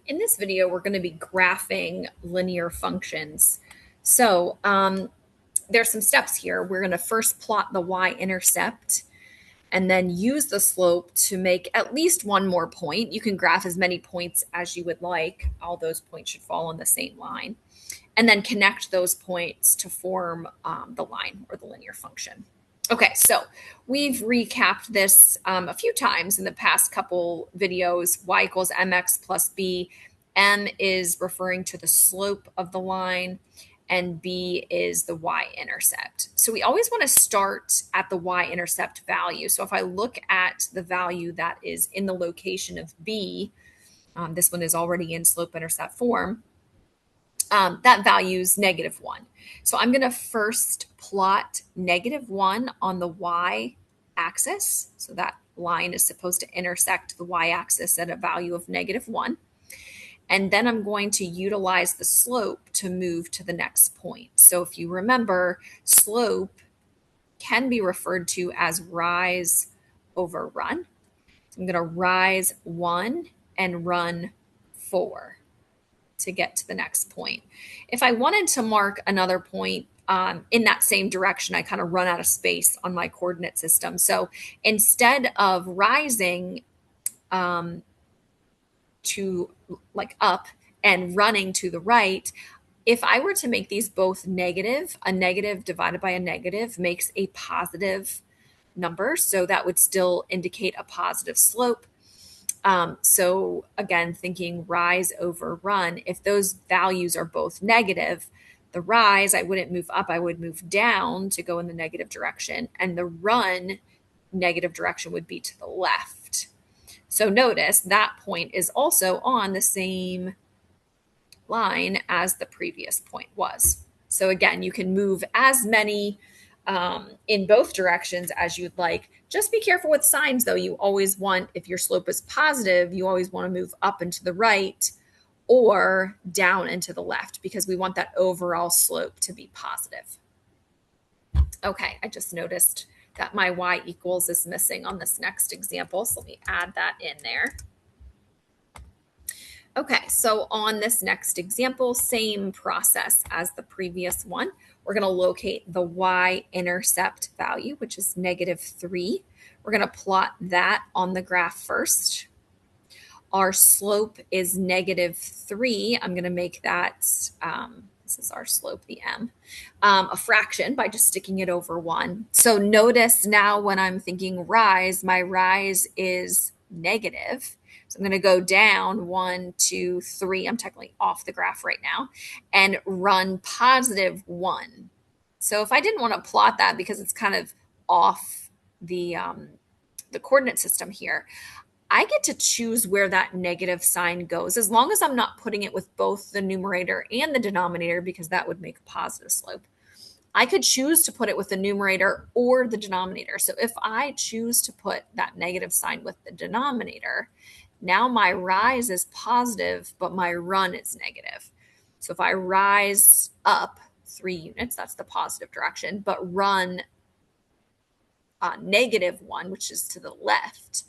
In this video, we're going to be graphing linear functions. So there's some steps here. We're going to first plot the y-intercept and then use the slope to make at least one more point. You can graph as many points as you would like. All those points should fall on the same line. And then connect those points to form the line or the linear function. Okay, so we've recapped this a few times in the past couple videos. Y equals mx plus b. M is referring to the slope of the line, and b is the y-intercept. So we always want to start at the y-intercept value. So if I look at the value that is in the location of b, this one is already in slope-intercept form, that value is -1. So I'm going to first plot -1 on the y-axis. So that line is supposed to intersect the y-axis at a value of -1. And then I'm going to utilize the slope to move to the next point. So if you remember, slope can be referred to as rise over run. So I'm going to rise 1 and run 4 to get to the next point. If I wanted to mark another point in that same direction, I kind of run out of space on my coordinate system. So instead of rising to like up and running to the right, if I were to make these both negative, a negative divided by a negative makes a positive number. So that would still indicate a positive slope. So again, thinking rise over run, if those values are both negative, the rise, I wouldn't move up, I would move down to go in the negative direction. And the run negative direction would be to the left. So notice that point is also on the same line as the previous point was. So again, you can move as many in both directions as you'd like. Just be careful with signs, though. You always want, if your slope is positive, you always want to move up and to the right or down and to the left because we want that overall slope to be positive. Okay, I just noticed that my y equals is missing on this next example, so let me add that in there. Okay, so on this next example, same process as the previous one. We're going to locate the y-intercept value, which is -3. We're going to plot that on the graph first. Our slope is -3. I'm going to make that, this is our slope, the m, a fraction by just sticking it over 1. So notice now when I'm thinking rise, my rise is negative. So I'm going to go down 1, 2, 3. I'm technically off the graph right now and run +1. So if I didn't want to plot that because it's kind of off the coordinate system here, I get to choose where that negative sign goes as long as I'm not putting it with both the numerator and the denominator because that would make a positive slope. I could choose to put it with the numerator or the denominator. So if I choose to put that negative sign with the denominator, now my rise is positive, but my run is negative. So if I rise up 3 units, that's the positive direction, but run -1, which is to the left,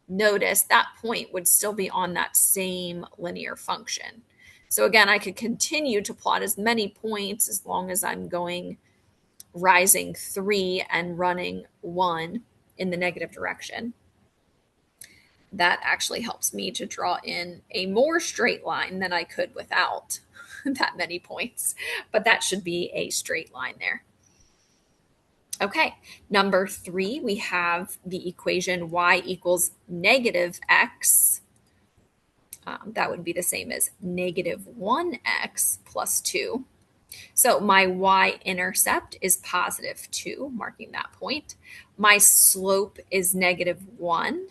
notice that point would still be on that same linear function. So again, I could continue to plot as many points as long as I'm going rising 3 and running 1 in the negative direction. That actually helps me to draw in a more straight line than I could without that many points, but that should be a straight line there. Okay, number 3, we have the equation y equals -x. That would be the same as -1x plus 2. So my y-intercept is +2, marking that point. My slope is -1.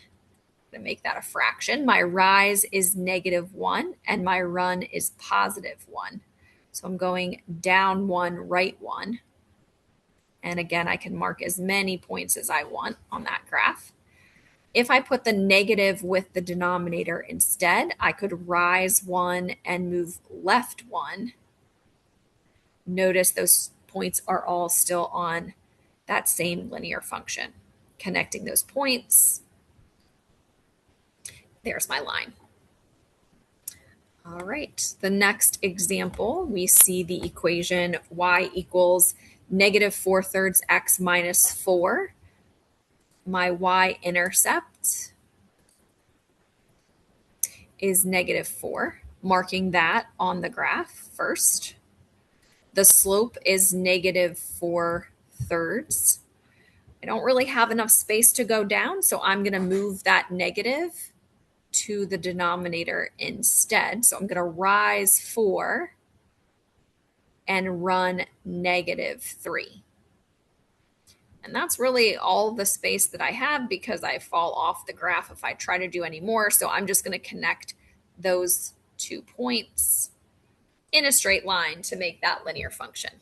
To make that a fraction. My rise is -1 and my run is +1. So I'm going down 1, right 1. And again, I can mark as many points as I want on that graph. If I put the negative with the denominator instead, I could rise 1 and move left 1. Notice those points are all still on that same linear function. Connecting those points, there's my line. All right, the next example, we see the equation y equals negative 4/3 x minus 4. My y-intercept is negative 4, marking that on the graph first. The slope is negative 4/3. I don't really have enough space to go down, so I'm going to move that negative to the denominator instead. So I'm going to rise 4 and run negative 3. And that's really all the space that I have because I fall off the graph if I try to do any more. So I'm just going to connect those 2 points in a straight line to make that linear function.